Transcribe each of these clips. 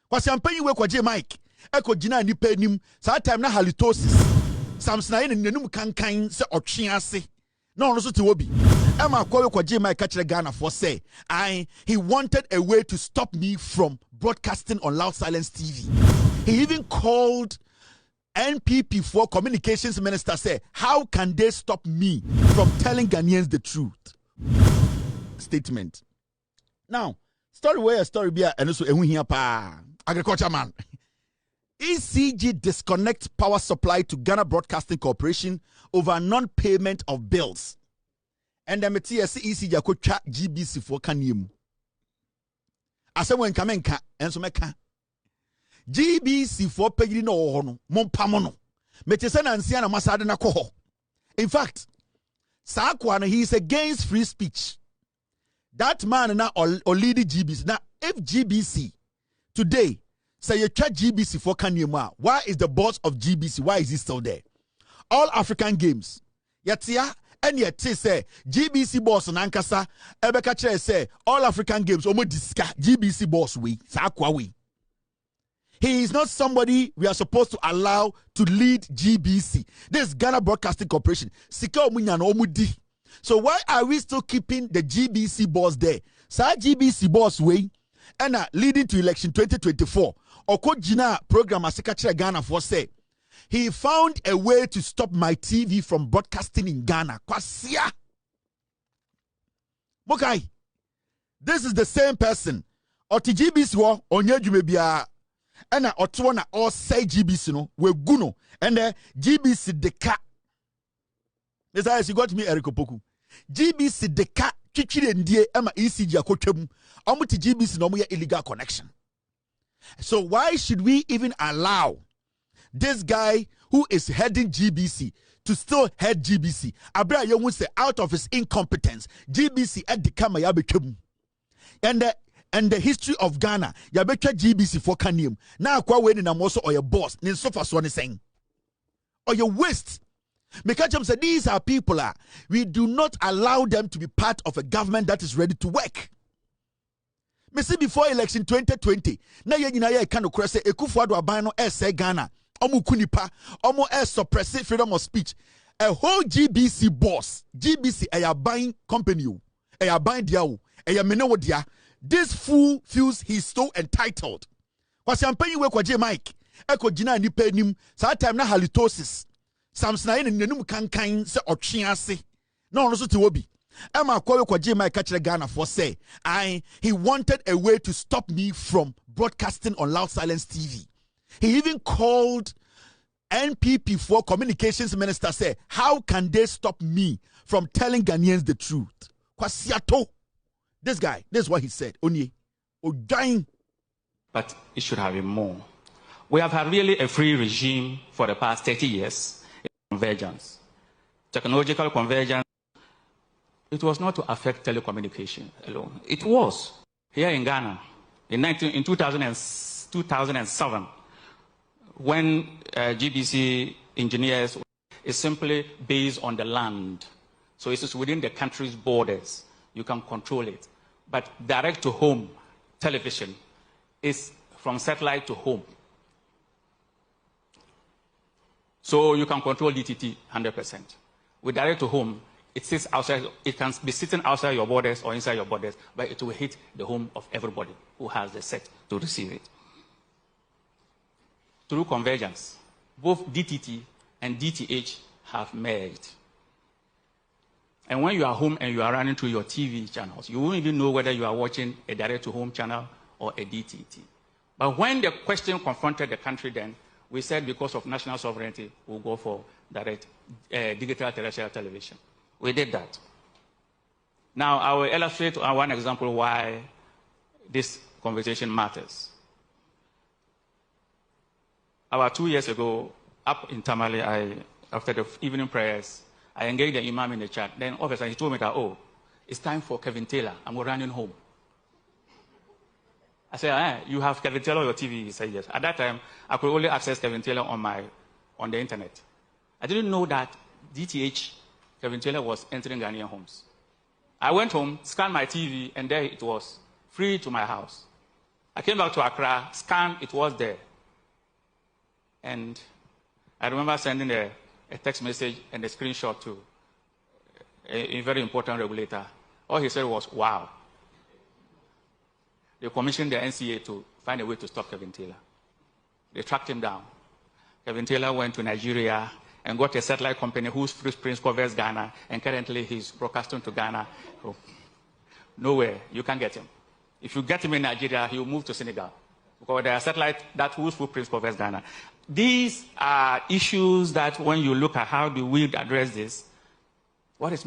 Kwasi ampanyi we kwaje Mike. Eko jina nipa anim. Saa time na halitosis. Samson Ayine nenum kankan se otwe ase. Na ono so te wo bi. Emma kwa kwaje Mike kachire Ghana for say, he wanted a way to stop me from broadcasting on Loud Silence TV. He even called NPP for communications minister say, how can they stop me from telling Ghanaians the truth? Statement. Now, story be and also ehun hia pa. Agriculture man. ECG disconnects power supply to Ghana Broadcasting Corporation over non-payment of bills. And the MTS ECG akotwa GBC for kaniemu. Asem wen kamenka enso meka. GBC for pegiri no ho no mompamono. Metese na nsia na masade na kɔ. In fact, Sakwa he is against free speech. That man na lead GBC. Now, if GBC today say you try GBC for kaniemu, why is the boss of GBC? Why is he still there? All African Games. Yatia and yet say GBC boss nankasa ebeka kire say All African Games omo diska GBC boss we Sakwa we. He is not somebody we are supposed to allow to lead GBC. This Ghana Broadcasting Corporation. Sika omunya no omudi. So why are we still keeping the GBC boss there? Sa GBC boss way and leading to election 2024. Oko jina program asika kire Ghana for say he found a way to stop my TV from broadcasting in Ghana. Kwasia. Mokai. This is the same person. Oti GBC wo onye dwume bia. Ena oto na all say GBC no we guno and GBC deka. This is you got me Eriko Poku. GBC deka twitwire ndie ema ECG akotwam. Omuti GBC no mo illegal connection. So why should we even allow this guy who is heading GBC to still head GBC? Abra Yomu say out of his incompetence, GBC at the kama ya betwam. And the history of Ghana, ya betwa GBC for kanium. Na kwa we ni na moso or your boss, ni sofa so ni saying. Or your waste. Mekacham said these are people we do not allow them to be part of a government that is ready to work. Me see before election 2020, na ye nyina ye kan okra say Ekufuado aban no say Ghana, omo kunipa, omo suppress freedom of speech. A whole GBC boss, GBC a buying company, a buying dia, a mene dia. This fool feels he's so entitled. Kwasi ampanyi we kwaje Mike, eko jina nipa anim, saa time na halitosis. Samson Ayine nenum kankan se otwe ase. Na ono so te wo bi. Emma kwa we kwaje Mike kachire Ghana for say, he wanted a way to stop me from broadcasting on Loud Silence TV. He even called NPP for communications minister say, how can they stop me from telling Ghanaians the truth? Kwasiato. This guy, this is what he said. Onye, dying. But it should have been more. We have had really a free regime for the past 30 years in convergence. Technological convergence. It was not to affect telecommunication alone. It was. Here in Ghana, in 2007, when GBC engineers, is simply based on the land. So it is within the country's borders. You can control it. But direct to home television is from satellite to home. So you can control DTT 100%. With direct to home, it sits outside, it can be sitting outside your borders or inside your borders, but it will hit the home of everybody who has the set to receive it. Through convergence, both DTT and DTH have merged. And when you are home and you are running through your TV channels, you won't even know whether you are watching a direct-to-home channel or a DTT. But when the question confronted the country then, we said because of national sovereignty, we'll go for direct digital terrestrial television. We did that. Now, I will illustrate one example why this conversation matters. About 2 years ago, up in Tamale, after the evening prayers, I engaged the imam in the chat. Then all of a sudden he told me that, oh, it's time for Kevin Taylor. I'm running home. I said, you have Kevin Taylor on your TV? He said, yes. At that time, I could only access Kevin Taylor on the internet. I didn't know that DTH, Kevin Taylor, was entering Ghanaian homes. I went home, scanned my TV, and there it was, free to my house. I came back to Accra, scanned, it was there. And I remember sending a text message and a screenshot to a very important regulator. All he said was, wow. They commissioned the NCA to find a way to stop Kevin Taylor. They tracked him down. Kevin Taylor went to Nigeria and got a satellite company whose footprint covers Ghana, and currently he's broadcasting to Ghana. So, nowhere, you can't get him. If you get him in Nigeria, he will move to Senegal, because there are satellites whose footprint covers Ghana. These are issues that when you look at how do we address this, what is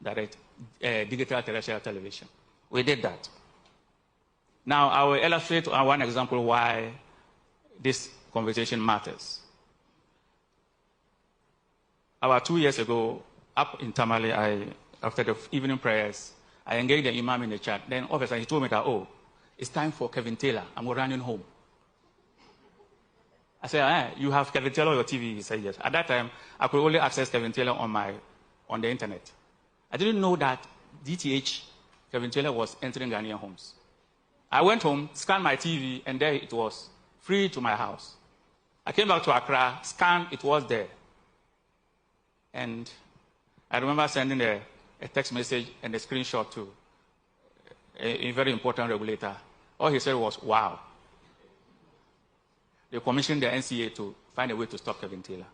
direct digital terrestrial television? We did that. Now, I will illustrate one example why this conversation matters. About 2 years ago, up in Tamale, after the evening prayers, I engaged the imam in the chat. Then all of a sudden he told me that, oh, it's time for Kevin Taylor. I'm running home. I said, you have Kevin Taylor on your TV? He said, yes. At that time, I could only access Kevin Taylor on the internet. I didn't know that DTH, Kevin Taylor, was entering Ghanaian homes. I went home, scanned my TV, and there it was, free to my house. I came back to Accra, scanned, it was there. And I remember sending a text message and a screenshot to a very important regulator. All he said was, wow. They commissioned the NCA to find a way to stop Kevin Taylor.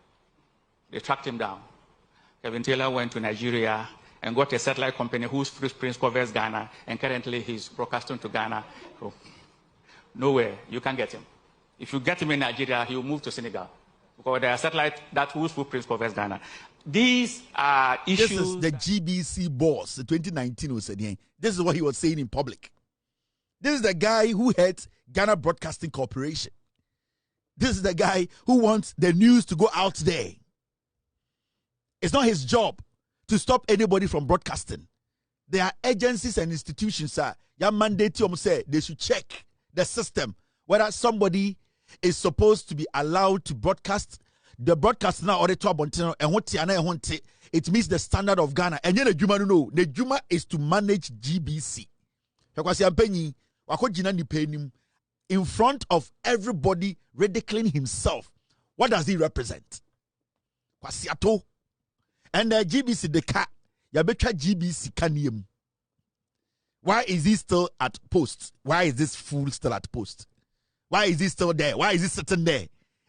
They tracked him down. Kevin Taylor went to Nigeria and got a satellite company whose footprint covers Ghana, and currently he's broadcasting to Ghana. So, nowhere, you can't get him. If you get him in Nigeria, he will move to Senegal, because there are satellites whose footprint covers Ghana. These are issues. This is the GBC boss, the 2019 was saying. This is what he was saying in public. This is the guy who heads Ghana Broadcasting Corporation. This is the guy who wants the news to go out there. It's not his job to stop anybody from broadcasting. There are agencies and institutions that mandate them say they should check the system whether somebody is supposed to be allowed to broadcast. The broadcast now already to Abontino and what it means the standard of Ghana. And yet the Juma no, the Juma is to manage GBC. Because you are paying in front of everybody ridiculing himself. What does he represent? Kwasiato. And the GBC the cat, Yabecha GBC Kanium. Why is he still at post? Why is this fool still at post? Why is he still there? Why is he sitting there?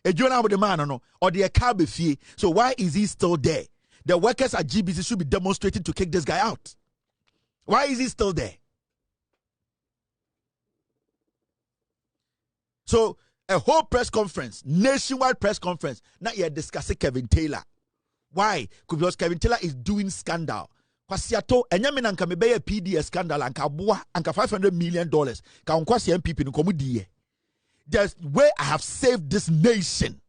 A journal with the man or the car be fee. So why is he still there? The workers at GBC should be demonstrating to kick this guy out. Why is he still there? So a whole press conference, nationwide press conference, not yet discussing Kevin Taylor. Why? Because Kevin Taylor is doing scandal. Kwasiato, enyame nanka mebeye PDS scandal anka boa anka $500 million. Ka unkwasi MPP nkomu diye. There's way I have saved this nation.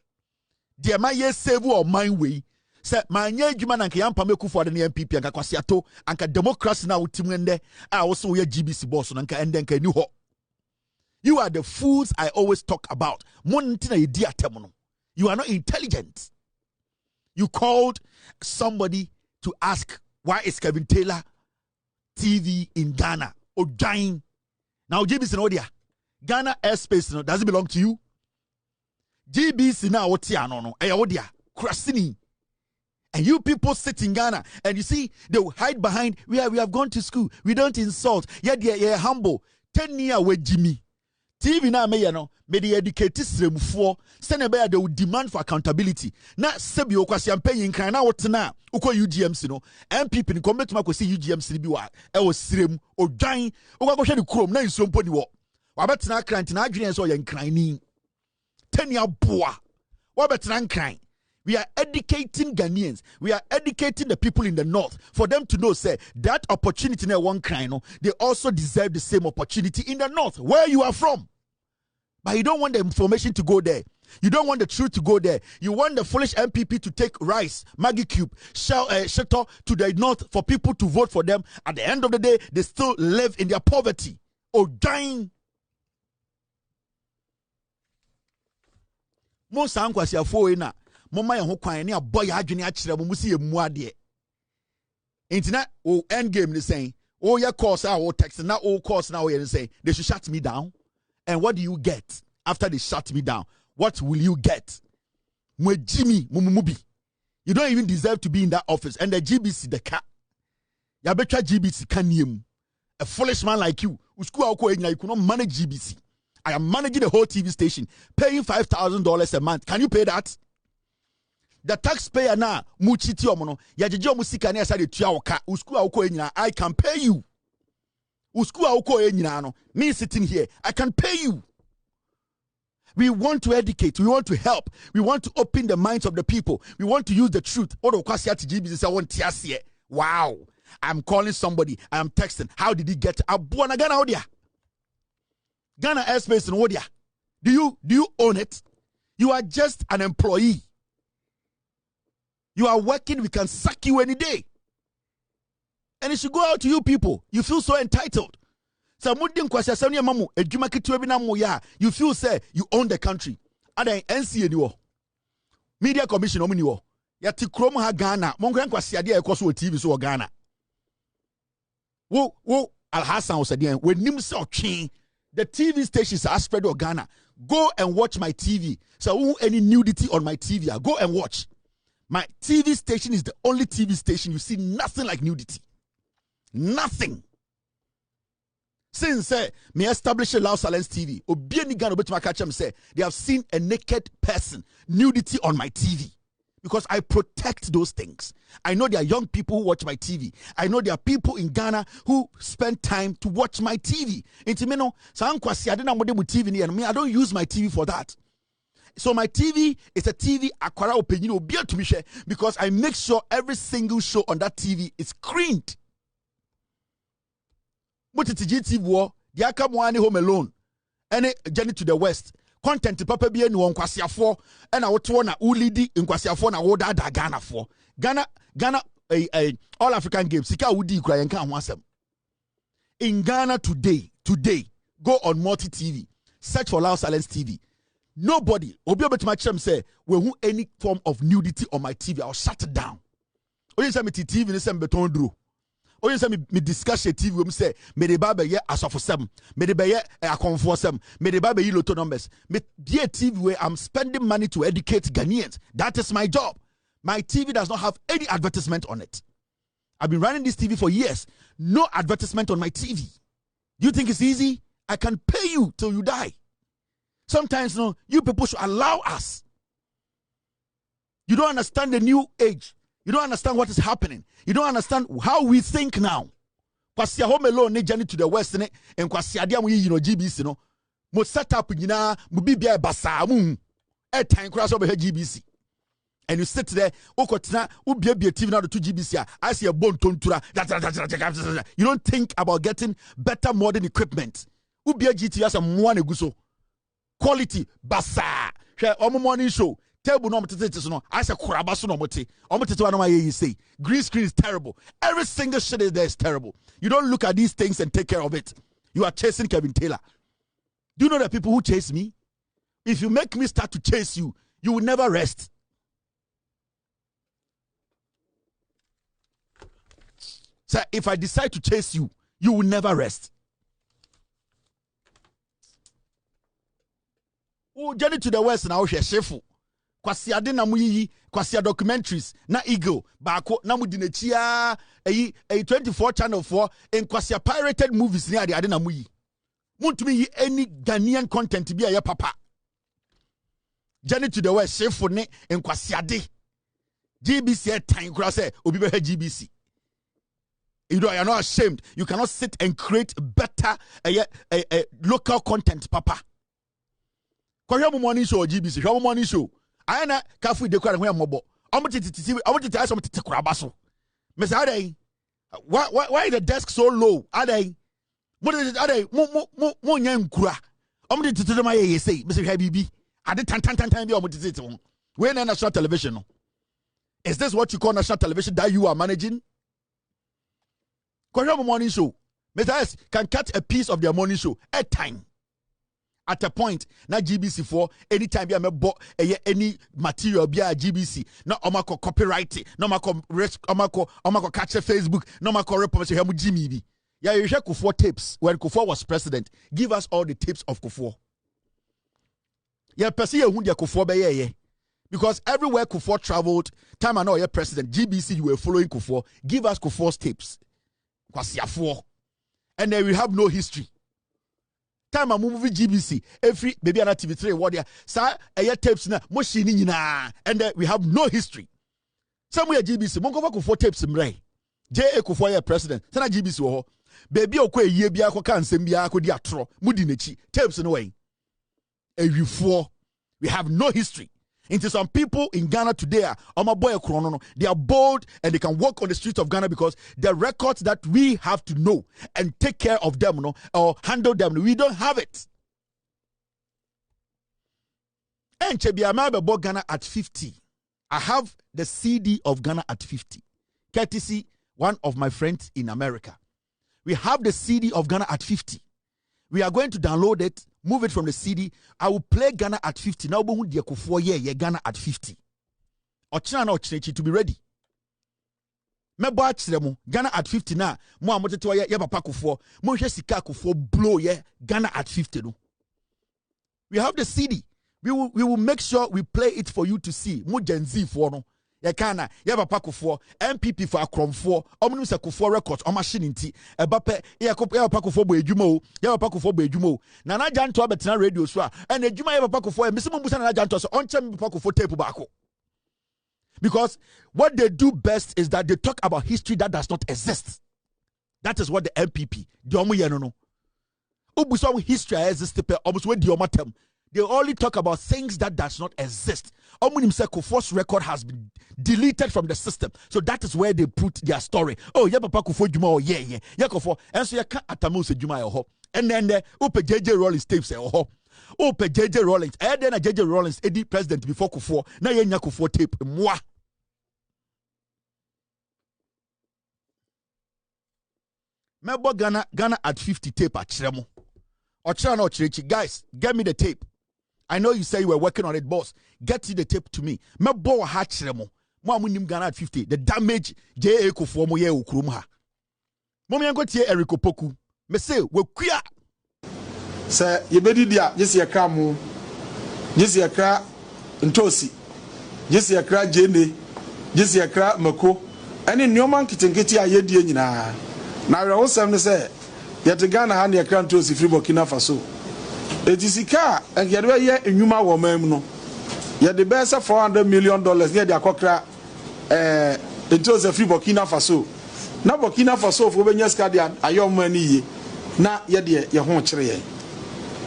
Dear my ye save or my way. Say my nye juma nanka yampa meku for the MPP anka kwasiato anka democracy na utimwende. I also we GBC boss nanka endenka ni ho. You are the fools I always talk about. You are not intelligent. You called somebody to ask why is Kevin Taylor TV in Ghana or dying. Now GBC no dia. Ghana airspace no does it belong to you? GBC now what no odia Krasini. And you people sit in Ghana and you see they will hide behind we have gone to school. We don't insult. Yeah, humble. 10 years with Jimmy. TV na me no me dey educate sremfo se na be ya they will demand for accountability na sebi okwasi ampanyin kan na wotena ukọ UGMC no MPP ni kometuma kwesi UGMC bi wa e wo srem odwan ukọ de krom na nsompo ni wo wa betena krant na adwene so ye nkran ni tania boa wa betena nkran. We are educating Ghanaians. We are educating the people in the north for them to know, say, that opportunity in one kind, they also deserve the same opportunity in the north, where you are from. But you don't want the information to go there. You don't want the truth to go there. You want the foolish MPP to take rice, Maggie Cube, shelter to the north for people to vote for them. At the end of the day, they still live in their poverty or dying. Most na mama ho kwan ne aboy adwene akire mo musi emu ade entina o end game ni saying oh your course o text na o course na o ye say they should shut me down And what do you get after they shut me down? What will you get? Mwe Jimmy Mumubi. You don't even deserve to be in that office. And the GBC, the cat. Yabetra GBC can you. A foolish man like you, you could not manage GBC. I am managing the whole TV station, paying $5,000 a month. Can you pay that? The taxpayer now, muchiti omono, yajejo musika ne asa de tua oka, usku awko enyina, I can pay you. Usku awko enyina no, me sitting here, I can pay you. We want to educate, we want to help, we want to open the minds of the people, we want to use the truth. Odo kwasi ati GBC say won tiasie. Wow. I'm calling somebody, I'm texting. How did he get Abuana Ghana Odia? Ghana airspace in Odia. Do you own it? You are just an employee. You are working, we can sack you any day. And it should go out to you people. You feel so entitled. You feel say you own the country. And then NCA Media Commission omniwo. Yati kromo ha Ghana. Mongren kwasi ade e koso TV so Ghana. Wo Al Hassan was saying when nim say otwe the TV stations are spread of Ghana. Go and watch my TV. So any nudity on my TV, go and watch. My TV station is the only TV station you see nothing like nudity. Nothing. Since me establish a Loud Silence TV, Obieni Ghana bet my catch them say they have seen a naked person, nudity on my TV. Because I protect those things. I know there are young people who watch my TV. I know there are people in Ghana who spend time to watch my TV. Intimeno, TV and me, I don't use my TV for that. So my TV is a TV akwara opinion to me because I make sure every single show on that TV is screened. But it's GTV war, the Akamwani Home Alone, and a journey to the West. Content papa bi enu nkwasiafo e na woto na ulidi nkwasiafo na woda da Ghana for Ghana all African games sika wudi kura yenka ho asem. In Ghana today go on Multi TV, search for Loud Silence TV. Nobody obi obetima chem say we hu any form of nudity on my TV, I'll shut it down. Oyin say me TV ni say beton dro. Oyin say me discuss TV we say me de ba be ye asofo sem, me de be ye akonfo sem, me de ba be yi lotto numbers. Me die TV where I'm spending money to educate Ghanaians. That is my job. My TV does not have any advertisement on it. I've been running this TV for years. No advertisement on my TV. Do you think it's easy? I can pay you till you die. Sometimes, no, you people should allow us. You don't understand the new age. You don't understand what is happening. You don't understand how we think now. Kwasia home alone ne journey to the west ne and kwasia dia mo yi no GBC no. Mo set up nyina mo bibia basa mu. E time cross over GBC. And you sit there, okotena ubiebie TV now to GBC. I see a bone tontura. You don't think about getting better modern equipment. Ubie GTV as a mwane guso. Quality basa. Share omo morning show. Table no motete no. I say kurabaso no mote. Omo tete wa no you say. Green screen is terrible. Every single shit is there is terrible. You don't look at these things and take care of it. You are chasing Kevin Taylor. Do you know the people who chase me? If you make me start to chase you, you will never rest. So if I decide to chase you, you will never rest. Oh, journey to the west now, shefu. Kwasia de na muyi, kwasia documentaries na Eagle, bako na mudinechia a 24 channel 4 in kwasia pirated movies near the adena muyi. Muntumi yi any Ghanaian content to be a papa. Journey to the west, shefu ne in kwasia de. GBC time krase obi be GBC. You know, you're not ashamed. You cannot sit and create better local content, papa. Kwa morning show GBC, your morning show. I na kafu de kwa mobo. I want to tell something to Krabaso. Miss Ade, why the desk so low? Ade, what is it? Ade, mo nyam kura. I want to tell my say, Mr. Habibi. I did tan be on it. We're in national television. Is this what you call national television that you are managing? Morning show. Mr. S can cut a piece of their morning show at time. At a point, na GBC for anytime you have any material be a GBC. No copyright, no risk, catch a Facebook, no report Jimmy. Yeah, you share Kufuor tapes when Kufuor was president. Give us all the tapes of Kufuor. Yeah, perceive who the Kufuor be yeah. Because everywhere Kufuor traveled, time I know you're president, GBC, you were following Kufuor. Give us Kufuor's tapes. And then we have no history. Time I move GBC, every maybe on TV3, what there, sir, tapes na moshini na, and then we have no history. Somewhere GBC, Mongo Kufuor tapes mre. J.A. Kufuor ye president, sana GBC wo. Baby okwe ye bia ko kan sem bia ko di atro, mudi nechi, tapes no way. We have no history. Into some people in Ghana today, they are bold and they can walk on the streets of Ghana because the records that we have to know and take care of them, or handle them, we don't have it. And Chebiamabe bought Ghana at 50. I have the CD of Ghana at 50, courtesy one of my friends in America. We have the CD of Ghana at 50. We are going to download it, move it from the CD. I will play Ghana at 50. Now, Ghana at 50. To be ready. Ghana at 50 now. Blow Ghana at 50. We have the CD. We will make sure we play it for you to see. Gen Z for no. Yakana, Yabapa Kufuor, MPP for Akromfor, Omnus Kufuor records, or machine inti, Ebape, Yapako Bejumo, Yapako Bejumo, Nana Jan to Abetina radio swa, and the Juma Yapako for Miss Musan Jantos on Chempako for Tape Bako. Because what they do best is that they talk about history that does not exist. That is what the MPP, Diomu Yanono. Ubusong history exists, almost with Diomatem. They only talk about things that does not exist. Kufuor's record has been deleted from the system. So that is where they put their story. Oh, yeah, Papa Kufuor Juma, oh, yeah. Kufuor. And so you can't atamu Juma, oh. And then the Upe JJ Rollins tapes, oh. Upe JJ Rollins. And then a JJ Rollins, Eddie president before Kufuor. Now you Kufuor tape. Moi. Mebo Ghana at 50 tape at Chiremo. Or Chirano Chirichi. Guys, get me the tape. I know you say you were working on it, boss. Get the tape to me. Me bo ha chiremo. Mo amunim Ghana at 50. The damage J.A. Kufuor mo ye ukrum ha. Mo me ango tie Eric Opoku. Me say we kwia. Say ye bedi dia jesi yakra mo. Jesi yakra ntosi. Jesi yakra jene. Jesi yakra mako. Ene nneoma nkitenkete a ye die nyina. Na we wo sem ne say yete Ghana ha ne yakra ntosi free Burkina Faso. Etisika and yadwe ye enwuma wo mam no ye de be say $400 million ye de akokra into the free Burkina Faso na Burkina Faso fo benya skadian ayom ani ye na ye de ye ho kire ye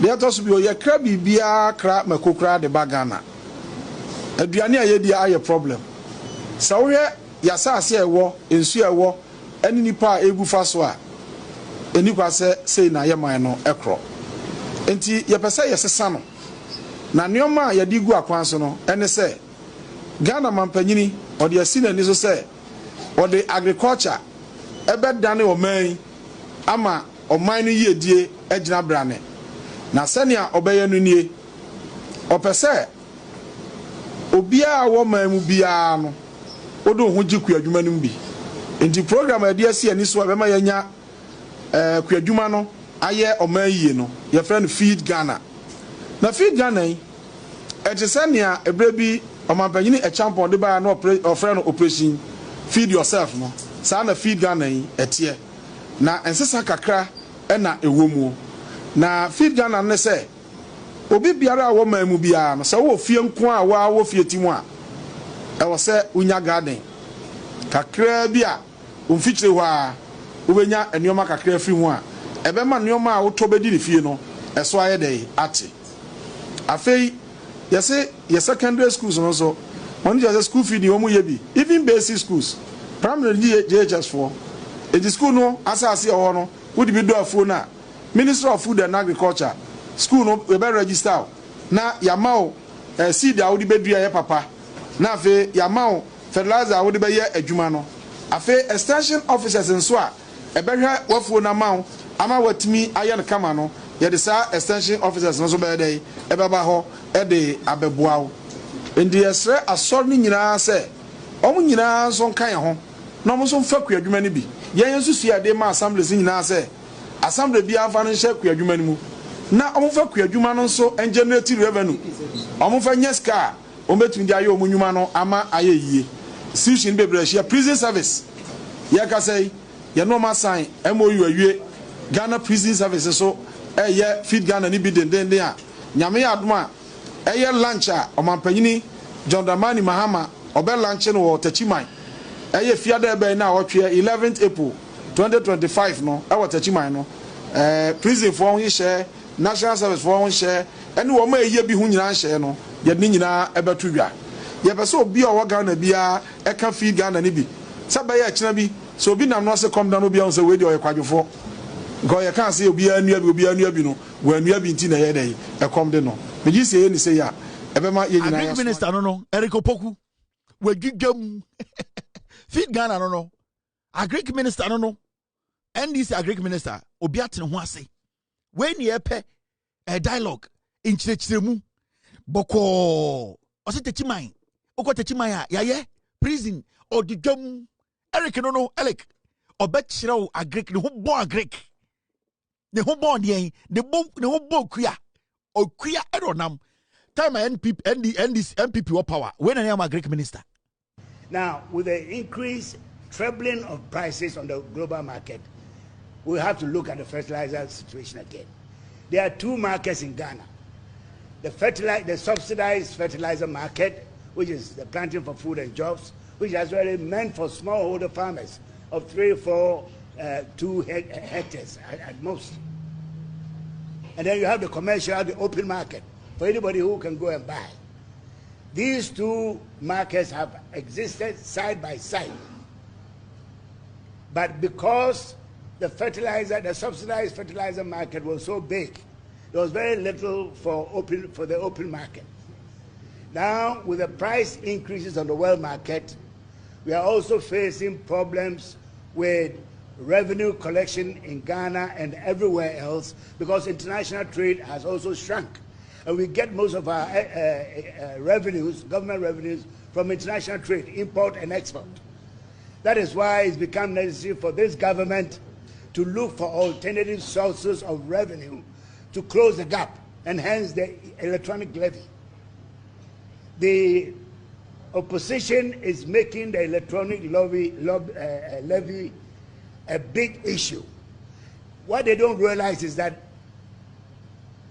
de to so bi o ye kra bibia kra makokra de bagana aduane a ye de aye problem sawo ya saase ewo ensu ewo ani nipa egu faso a eni kwa se na ye man no ekro enti yepese yesesa no na neoma yadi gu akwan so no ene se Ghana mampanyini odi asina ni so se odi agriculture ebedane oman ama oman no yiedie agina brane na senia obeye no nie opese obia wo man mu bia no odo ho giku adwuma no bi enti program adi asi ani so abema yanya ku adwuma no aye omayi no your friend Feed Ghana na Feed Ghana etisania ebrebi omampanyini e champion de ba na friend operation feed yourself no sa na Feed Ghana etie na ensesa kakra na ewomu na Feed Ghana ne se obi biara a wo mamu bia no se wo fie nko a wo fie timu a e wo se unya garden kakra bi a umfitire ho a ubenya enioma kakra fi ho a ebema nneoma a wotobedi ne fie no eso aye dey ate afei yese secondary schools no so on just school fee ni omu ye bi even basic schools primary JHS4 the school no asase e ho no wodi bi do afuo na Minister of Food and Agriculture school no we be register na yamao seed a wodi bedua ye papa na afei yamao fertilizer a wodi be ye adwuma no afei extension officers nso a ebehwe wafuo na mawo ama watimi ayen kama no ye de sa extension officers no so be dey ebeba ho e de abeboawo ndi esre asor ni nyina se omu nyina so nkan ho na omu so mfa ku adwuma ni bi yen su sia de ma assembly sin nyina say assembly bi afa no hye kwadwuma ni mu na omofa kwadwuma no so generate revenue omofa nyeska ometun dia ayo omunwuma no ama ayeyie institution bebre hye prison service ye ka say ye no ma sign MOU awie Ghana prison service so ye feed Ghana ni bi den a nyame ya adoma ye lunch a omampanyini John Dramani Mahama obe lunch no wo tachiman ye fiada be na wotwe 11th April 2025 no e wo tachiman no prison for won share national service for won share ene wo ma ye bi hu nyina share no ye ni nyina e beto dwa ye be so obi o Ghana bia e ka feed Ghana ni bi saba ye kina bi so obi nam no se come down obi on se we di o ye kwadwofo go ye kan se obi anua bi no wo anua bi nti na ye dey e come de no me ji se ye ni se ya e be ma ye nyina ya minister no Eric Opoku we gigam feed Ghana no agric minister no NDC agric minister obi atene ho ase we ni epe dialogue in chirechiremu boko o se techiman okọ techiman a yaye prison odidwam Eric no Eric obekire agric ne ho bon agric ne ho bon den ne ho bon kuya okuya eronam time NPP what power when I am agric minister. Now, with the increase, trebling of prices on the global market, we have to look at the fertilizer situation again. There are two markets in Ghana. The subsidized fertilizer market, which is the planting for food and jobs, which is really meant for smallholder farmers of 3 or 4, 2 hectares at most. And then you have the commercial, the open market, for anybody who can go and buy. These two markets have existed side by side. But because the subsidized fertilizer market was so big, there was very little for the open market. Now, with the price increases on the world market, we are also facing problems with revenue collection in Ghana and everywhere else because international trade has also shrunk. And we get most of our revenues, government revenues, from international trade, import and export. That is why it's become necessary for this government to look for alternative sources of revenue to close the gap, and hence the electronic levy. The opposition is making the electronic levy a big issue. What they don't realize is that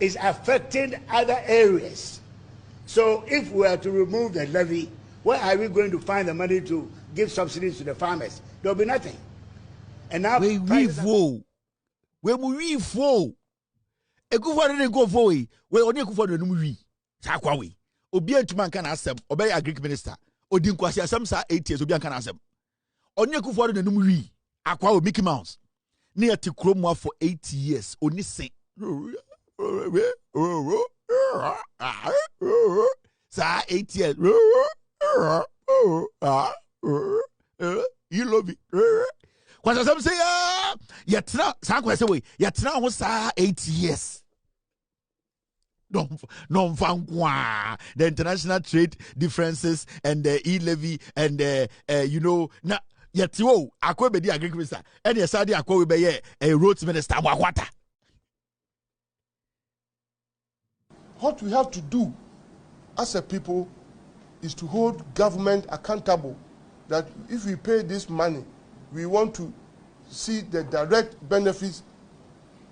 it's affecting other areas. So if we are to remove the levy, where are we going to find the money to give subsidies to the farmers? There will be nothing. And now we vote. Ekufa ne go vote. We only ekufa no num wi. Sa kwa we. Obi antuma nka na asem, obey agric minister. Odi nkwasi asem sa 8 years obi anka na asem. Only ekufa no num wi. Akwa o Mickey Mouse. Ne yati kromwa for 8 years. Oni sen. Sa 8 years. You love it. Kwasa some say yatra sa kwasa we yatra ho sa 8 years. Non fankwa the international trade differences and the e-levy and you know na yetwo akwa be di agriculture and yesade akwa we be ye a road minister akwata. What we have to do as a people is to hold government accountable that if we pay this money, we want to see the direct benefits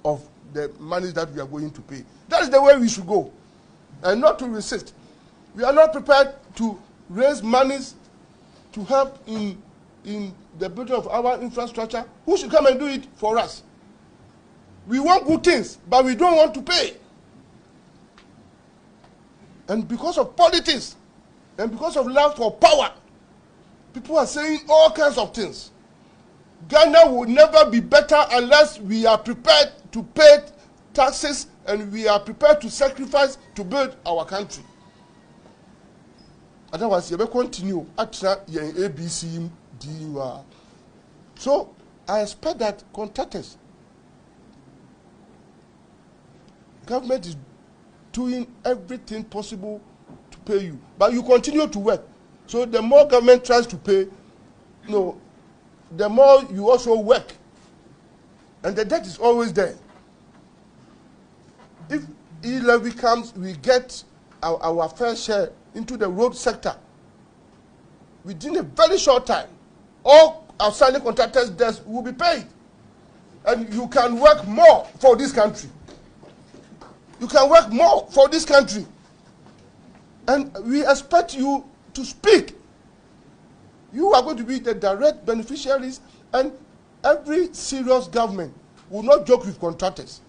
of the money that we are going to pay. That is the way we should go, and not to resist. We are not prepared to raise monies to help in the building of our infrastructure. Who should come and do it for us? We want good things, but we don't want to pay. And because of politics, and because of love for power, people are saying all kinds of things. Ghana will never be better unless we are prepared to pay taxes and we are prepared to sacrifice to build our country. Otherwise, you will continue at ABC. So, I expect that contractors, government is doing everything possible to pay you, but you continue to work. So the more government tries to pay, the more you also work. And the debt is always there. If e-levy comes, we get our fair share into the road sector. Within a very short time, all outstanding contractors' debts will be paid. And you can work more for this country. You can work more for this country. And we expect you to speak. You are going to be the direct beneficiaries, and every serious government will not joke with contractors.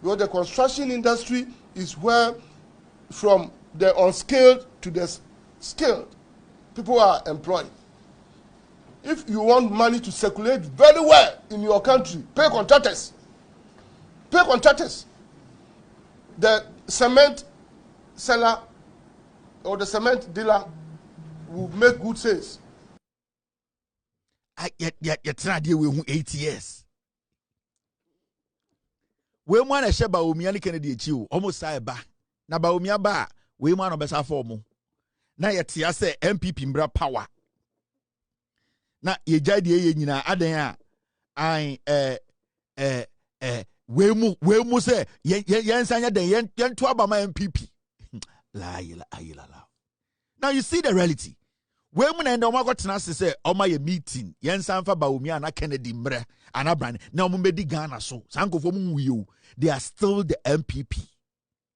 Because the construction industry is where, from the unskilled to the skilled, people are employed. If you want money to circulate very well in your country, pay contractors. Pay contractors. The cement seller or the cement dealer will make good sales. Yet try deal with 8 years. We want to share Baumia Kennedy chiu almost say ba. Na Baumia ba we want to besa formu. Na yet ya say MPP mbra power. Na ye jade ye nyina aden a I we mu say yen sanya den yen to aba ma MPP. La. Now you see the reality. We mu na ndo mago tena say o ma ye meeting yen san fa Baumia na Kennedy mbre anabran na o mu bedi Ghana so sankofo mu wiyo they are still the MPP.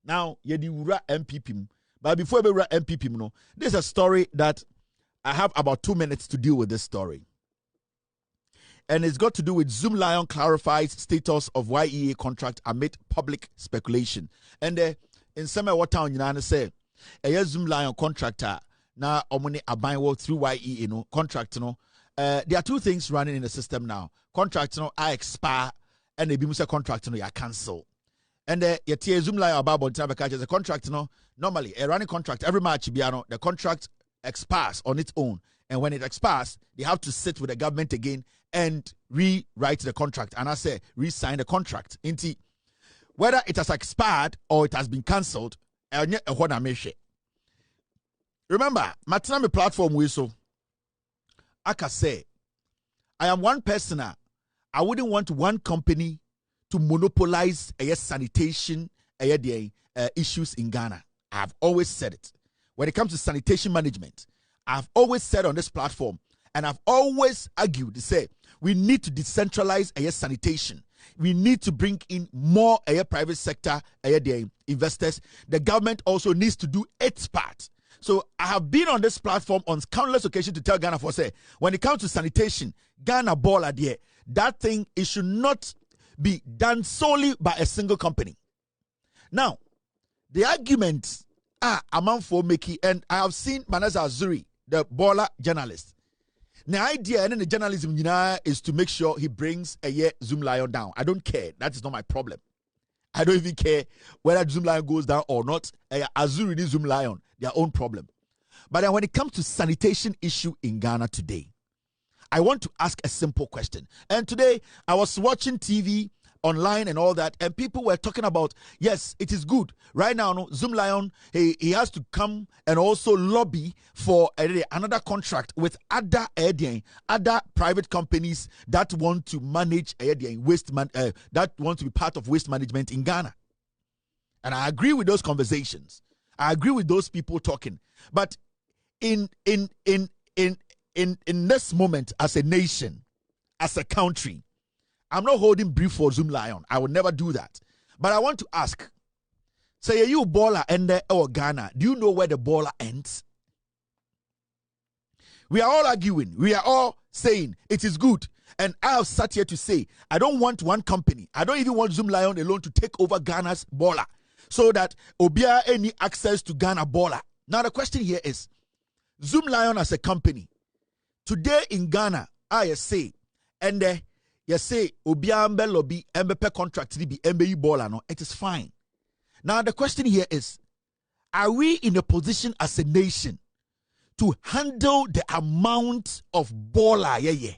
Now ye di wura MPP. But before we wura MPP no, there's a story that I have about 2 minutes to deal with this story. And it's got to do with Zoom Lion clarifies status of YEA contract amid public speculation. And in some what town you say a Zoom Lion contractor now omuni abainwo through YEA contract there are two things running in the system now. Contract I expire and the bimusa contract you cancel. And your Zoom Lion about the contract normally a running contract every March the contract expires on its own. And when it expires, they have to sit with the government again and rewrite the contract. And I say, re-sign the contract. Whether it has expired or it has been cancelled, remember, Matinami platform we so. I can say, I am one person. I wouldn't want one company to monopolize sanitation issues in Ghana. I have always said it. When it comes to sanitation management, I've always said on this platform, and I've always argued to say we need to decentralize sanitation. We need to bring in more private sector investors. The government also needs to do its part. So I have been on this platform on countless occasions to tell Ghana for say when it comes to sanitation, Ghana ball idea, that thing it should not be done solely by a single company. Now, the arguments are among for Mickey, and I have seen Manaza Azuri, the baller journalist. The idea and the journalism is to make sure he brings Zoom Lion down. I don't care. That is not my problem. I don't even care whether Zoom Lion goes down or not. Azuri is Zoom Lion, their own problem. But then when it comes to sanitation issue in Ghana today, I want to ask a simple question. And today I was watching TV online and all that, and people were talking about, yes, it is good. Right now, Zoom Lion, he has to come and also lobby for another contract with other private companies that want to manage that want to be part of waste management in Ghana. And I agree with those conversations. I agree with those people talking. But in this moment, as a nation, as a country, I'm not holding brief for Zoom Lion. I will never do that. But I want to ask, say you baller and or Ghana, do you know where the baller ends? We are all arguing. We are all saying it is good. And I have sat here to say, I don't want one company. I don't even want Zoom Lion alone to take over Ghana's baller so that Obia any access to Ghana baller. Now the question here is, Zoom Lion as a company, today in Ghana, I say, and you say Obia Mbe lobby MBP contract be MBE baller, no, it is fine. Now the question here is, are we in a position as a nation to handle the amount of baller?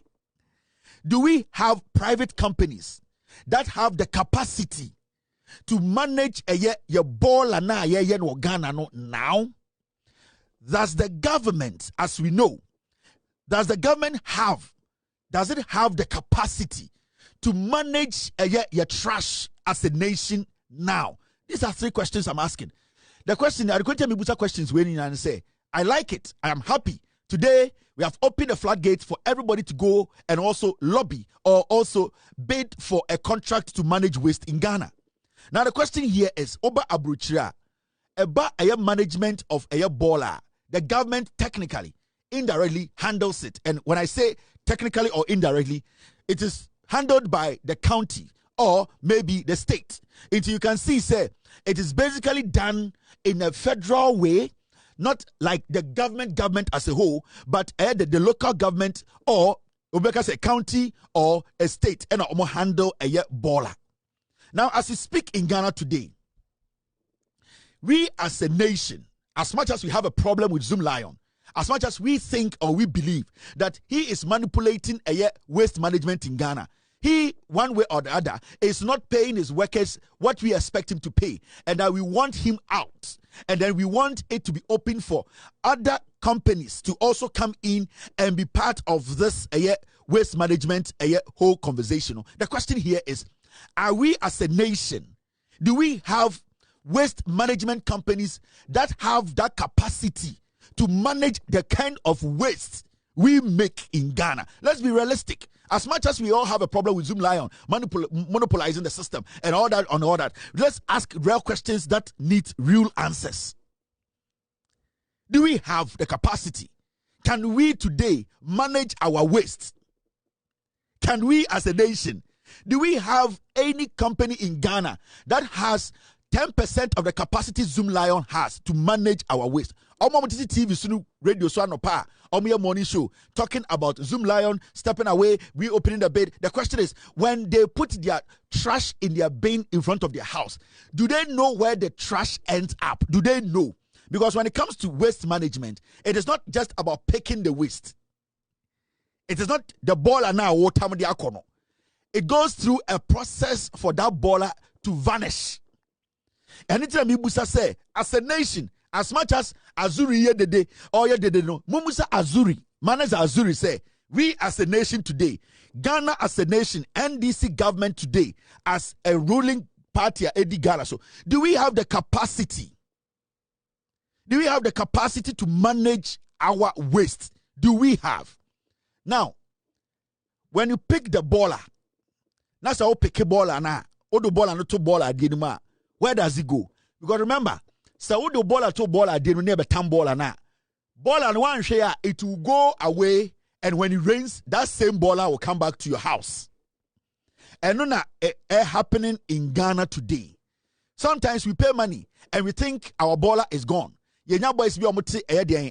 Do we have private companies that have the capacity to manage your baller no Ghana no now? Does the government, as we know, does the government have does it have the capacity to manage your trash as a nation now? These are 3 questions I'm asking. The question, I'm going to tell me questions waiting and say, I like it. I am happy. Today, we have opened the floodgates for everybody to go and also lobby or also bid for a contract to manage waste in Ghana. Now, the question here is, Oba Abruchira, about a management of a baller, the government technically, indirectly handles it. And when I say technically or indirectly, it is handled by the county or maybe the state. Until you can see, say, it is basically done in a federal way, not like the government as a whole, but the local government or a county or a state and handle a baller. Now, as we speak in Ghana today, we as a nation, as much as we have a problem with Zoom Lion, as much as we think or we believe that he is manipulating a waste management in Ghana, he, one way or the other, is not paying his workers what we expect him to pay, and that we want him out. And then we want it to be open for other companies to also come in and be part of this waste management whole conversation. The question here is, are we as a nation, do we have waste management companies that have that capacity to manage the kind of waste we make in Ghana? Let's be realistic. As much as we all have a problem with Zoom Lion monopolizing the system and all that, let's ask real questions that need real answers. Do we have the capacity? Can we today manage our waste? Can we as a nation? Do we have any company in Ghana that has 10% of the capacity Zoom Lion has to manage our waste? TV, radio, morning show talking about Zoom Lion stepping away, reopening the bid. The question is, when they put their trash in their bin in front of their house, do they know where the trash ends up? Do they know? Because when it comes to waste management, it is not just about picking the waste. It is not the baller now. It goes through a process for that baller to vanish. Anytime Ibusa say, as a nation, as much as Azuri ye dede or ye dede no, Mumusa Azuri, manager Azuri say, we as a nation today, Ghana as a nation, NDC government today, as a ruling party, Eddie Ghana. So, do we have the capacity? Do we have the capacity to manage our waste? Do we have? Now, when you pick the baller, that's how pick a baller now. Odo baller no to baller, where does it go? Because remember, so the baller to baller did never tam baller now. Baller and one share, it will go away, and when it rains, that same baller will come back to your house. And no, happening in Ghana today. Sometimes we pay money and we think our baller is gone. Yenya boys be omuti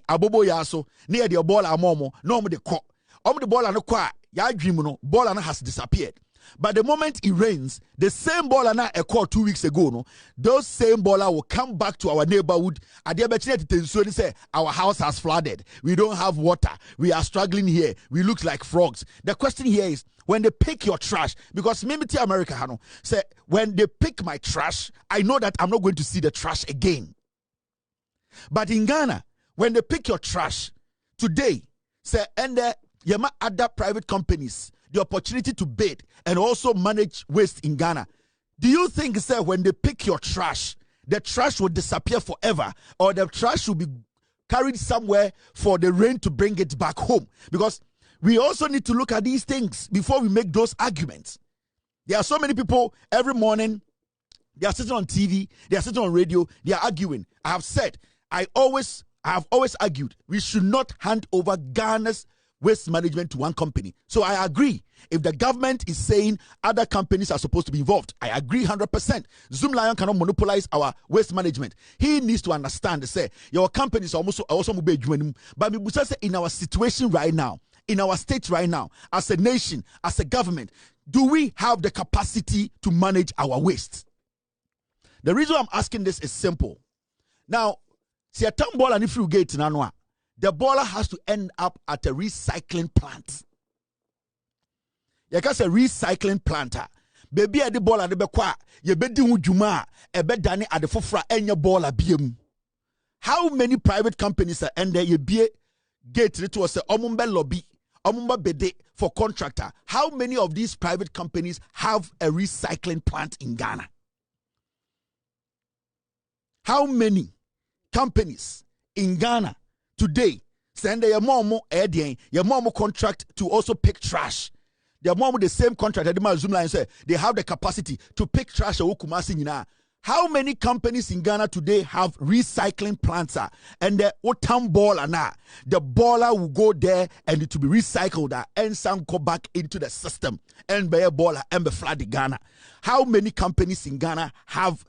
abobo yaso near the baller amomo no mo de ko. The baller no kwa ya dream no baller has disappeared. But the moment it rains, the same baller now occurred 2 weeks ago, no, those same baller will come back to our neighborhood. Say our house has flooded. We don't have water. We are struggling here. We look like frogs. The question here is, when they pick your trash, because Mimiti America say when they pick my trash, I know that I'm not going to see the trash again. But in Ghana, when they pick your trash today, say and yama other private companies the opportunity to bid and also manage waste in Ghana. Do you think, sir, when they pick your trash, the trash will disappear forever, or the trash will be carried somewhere for the rain to bring it back home? Because we also need to look at these things before we make those arguments. There are so many people every morning, they are sitting on TV, they are sitting on radio, they are arguing. I have said, I have always argued we should not hand over Ghana's waste management to one company. So I agree. If the government is saying other companies are supposed to be involved, I agree 100%. Zoom Lion cannot monopolize our waste management. He needs to understand, say, your companies are also but in our situation right now, in our state right now, as a nation, as a government, do we have the capacity to manage our waste? The reason I'm asking this is simple. Now, see a tambol and if you get in the baller has to end up at a recycling plant. You can say recycling planter. Baby at the baller the bekwa, ye bedi ujuma, e bedani at the fofra enya baller biem. How many private companies are end there ye be gate to us omumbe lobby, Omumba Bede for contractor. How many of these private companies have a recycling plant in Ghana? How many companies in Ghana today send their mom contract to also pick trash? Their mom with the same contract that the Zoom line say they have the capacity to pick trash. How many companies in Ghana today have recycling plants? And the otam baller now, the baller will go there and it will be recycled and some go back into the system and be a baller and be flood Ghana. How many companies in Ghana have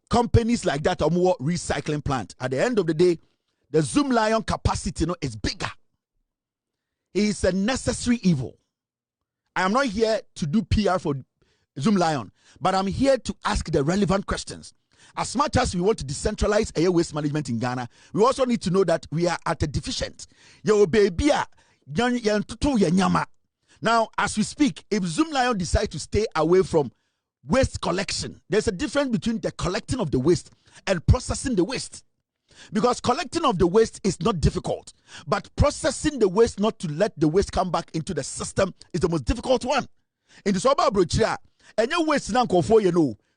companies like that or more recycling plant? At the end of the day, the Zoom Lion capacity is bigger. It is a necessary evil. I am not here to do PR for Zoom Lion, but I'm here to ask the relevant questions. As much as we want to decentralize air waste management in Ghana, we also need to know that we are at a deficient. Now, as we speak, if Zoom Lion decides to stay away from waste collection, there's a difference between the collecting of the waste and processing the waste. Because collecting of the waste is not difficult, but processing the waste not to let the waste come back into the system is the most difficult one. In the Soba Brochia, and your waste now for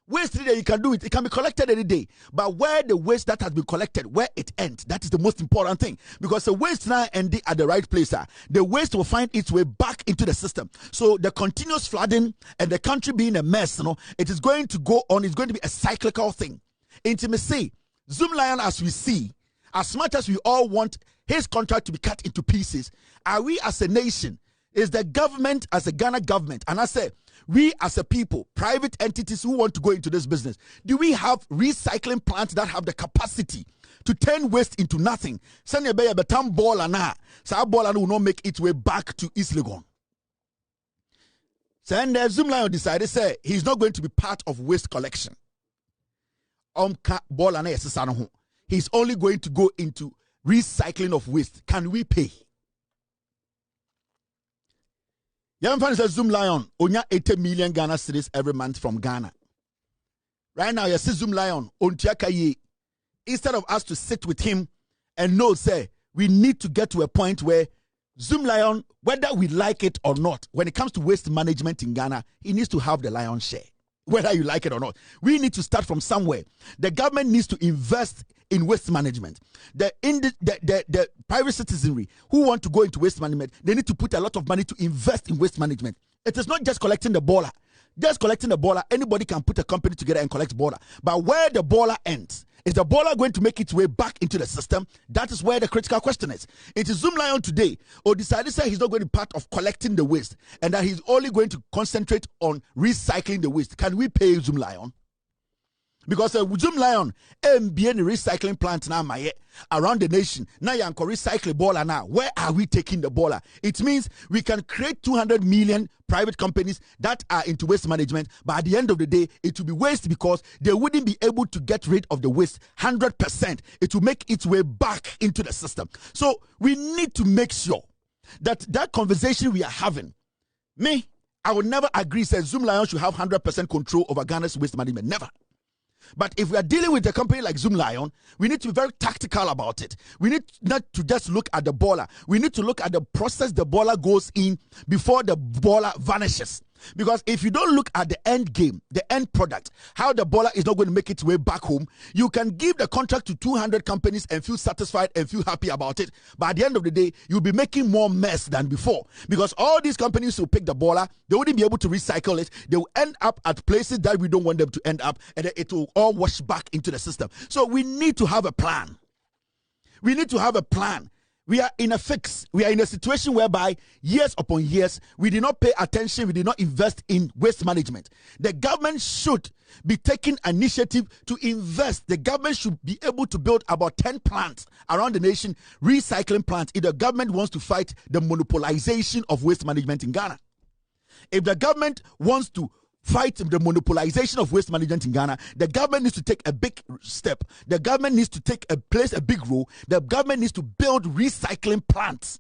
waste today you can do it can be collected any day, but where the waste that has been collected, where it ends, that is the most important thing, because the waste now ending at the right place, the waste will find its way back into the system. So the continuous flooding and the country being a mess, it is going to go on. It's going to be a cyclical thing. Intimacy, Zoom Lion, as we see, as much as we all want his contract to be cut into pieces, are we as a nation, is the government, as a Ghana government, and I say we as a people, private entities who want to go into this business, do we have recycling plants that have the capacity to turn waste into nothing? Send your baby betam ball and so ball will not make its way back to East Legon. So and Zoom Lion decided say he's not going to be part of waste collection. He's only going to go into recycling of waste. Can we pay? Yamfan says Zoom Lion onya 80 million Ghana cedis every month from Ghana. Right now, you see Zoom Lion on Tiakaye. Instead of us to sit with him and know, say, we need to get to a point where Zoom Lion, whether we like it or not, when it comes to waste management in Ghana, he needs to have the lion's share. Whether you like it or not, we need to start from somewhere. The government needs to invest in waste management. The private citizenry who want to go into waste management, they need to put a lot of money to invest in waste management. It is not just collecting the baller. Just collecting the baller, anybody can put a company together and collect baller. But where the baller ends, is the baller going to make its way back into the system? That is where the critical question is. It is Zoom Lion today, or decided to say he's not going to be part of collecting the waste, and that he's only going to concentrate on recycling the waste. Can we pay Zoom Lion? Because Zoom Lion being a recycling plant now around the nation. Now you can recycle baller now. Where are we taking the baller? It means we can create 200 million private companies that are into waste management, but at the end of the day, it will be waste because they wouldn't be able to get rid of the waste 100%. It will make its way back into the system. So we need to make sure that that conversation we are having, I would never agree that Zoom Lion should have 100% control over Ghana's waste management. Never. But if we are dealing with a company like Zoom Lion, we need to be very tactical about it. We need not to just look at the baller. We need to look at the process the baller goes in before the baller vanishes. Because if you don't look at the end game, the end product, how the baller is not going to make its way back home, you can give the contract to 200 companies and feel satisfied and feel happy about it. But at the end of the day, you'll be making more mess than before. Because all these companies who pick the baller, they wouldn't be able to recycle it. They will end up at places that we don't want them to end up, and it will all wash back into the system. So we need to have a plan. We need to have a plan. We are in a fix. We are in a situation whereby years upon years, we did not pay attention, we did not invest in waste management. The government should be taking initiative to invest. The government should be able to build about 10 plants around the nation, recycling plants, if the government wants to fight the monopolization of waste management in Ghana. If the government wants to fight the monopolization of waste management in Ghana, the government needs to take a big step. The government needs to place a big role. The government needs to build recycling plants.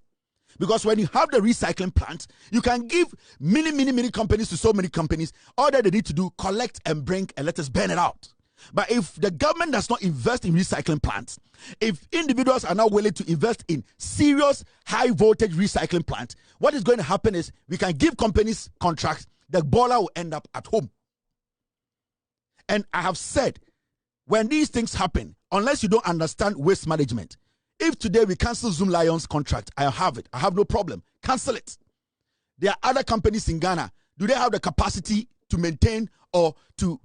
Because when you have the recycling plant, you can give many companies to so many companies. All that they need to do, collect and bring and let us burn it out. But if the government does not invest in recycling plants, if individuals are not willing to invest in serious high voltage recycling plants, what is going to happen is we can give companies contracts, the boiler will end up at home. And I have said, when these things happen, unless you don't understand waste management, if today we cancel Zoom Lion's contract, I have it. I have no problem. Cancel it. There are other companies in Ghana. Do they have the capacity to maintain or to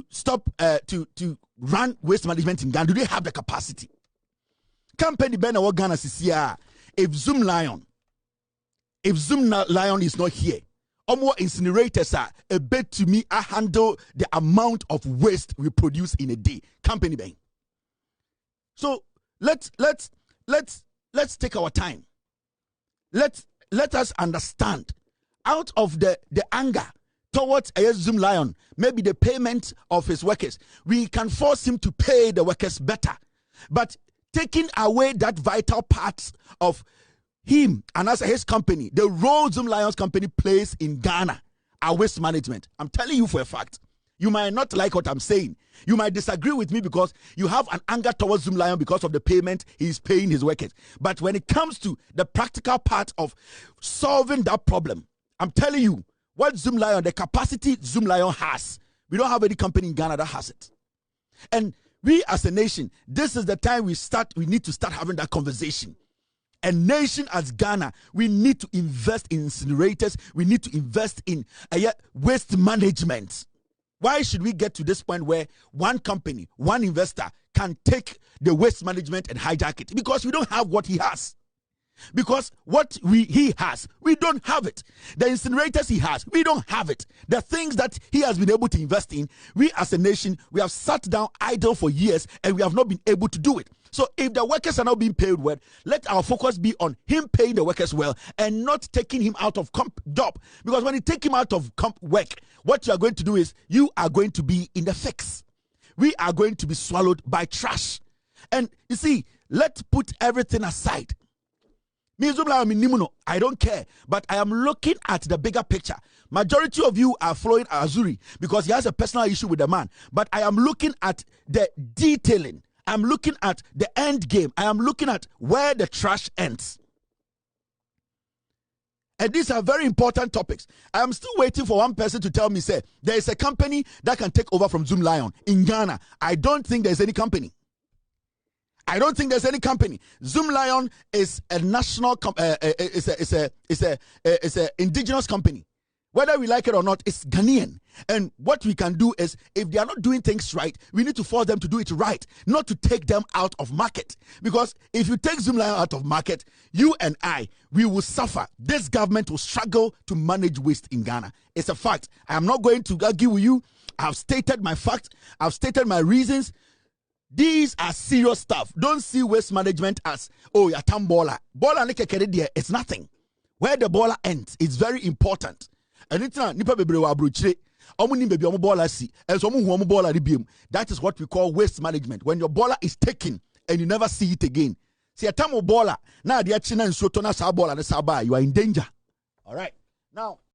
stop to run waste management in Ghana? Do they have the capacity? Company Ben or Ghana CCR. If Zoom Lion is not here, or more incinerators are a bit to me. I handle the amount of waste we produce in a day. Company Ben. So let's take our time. Let us understand. Out of the anger towards a Zoom Lion, maybe the payment of his workers, we can force him to pay the workers better. But taking away that vital part of him and as his company, the role Zoom Lions company plays in Ghana, our waste management. I'm telling you for a fact. You might not like what I'm saying. You might disagree with me because you have an anger towards Zoom Lion because of the payment he's paying his workers. But when it comes to the practical part of solving that problem, I'm telling you, what Zoom Lion, the capacity Zoom Lion has, we don't have any company in Ghana that has it. And we as a nation, this is the time we need to start having that conversation. A nation as Ghana, we need to invest in incinerators. We need to invest in waste management. Why should we get to this point where one company, one investor can take the waste management and hijack it? Because we don't have what he has. Because what he has, we don't have it. The incinerators he has, we don't have it. The things that he has been able to invest in, we as a nation, we have sat down idle for years and we have not been able to do it. So if the workers are not being paid well, let our focus be on him paying the workers well and not taking him out of job. Because when you take him out of work, what you are going to do is you are going to be in the fix. We are going to be swallowed by trash. And you see, let's put everything aside. I don't care, but I am looking at the bigger picture. Majority of you are following Azuri because he has a personal issue with the man. But I am looking at the detailing. I'm looking at the end game. I am looking at where the trash ends. And these are very important topics. I am still waiting for one person to tell me, say, there is a company that can take over from Zoom Lion in Ghana. I don't think there's any company. I don't think there's any company. Zoom Lion is a national, it's a indigenous company. Whether we like it or not, it's Ghanaian. And what we can do is, if they are not doing things right, we need to force them to do it right, not to take them out of market. Because if you take Zoom Lion out of market, you and I, we will suffer. This government will struggle to manage waste in Ghana. It's a fact. I am not going to argue with you. I've stated my fact. I've stated my reasons. These are serious stuff. Don't see waste management as, oh, you're tam baller. Baller it's nothing. Where the baller ends, it's very important. And it's not nipa bebre wa abrochire. Omu baby omu baller si. And so omu baller ribiem. That is what we call waste management. When your baller is taken and you never see it again. See a tam baller. Now the achina and so tona sa baller na sa ba. You are in danger. All right. Now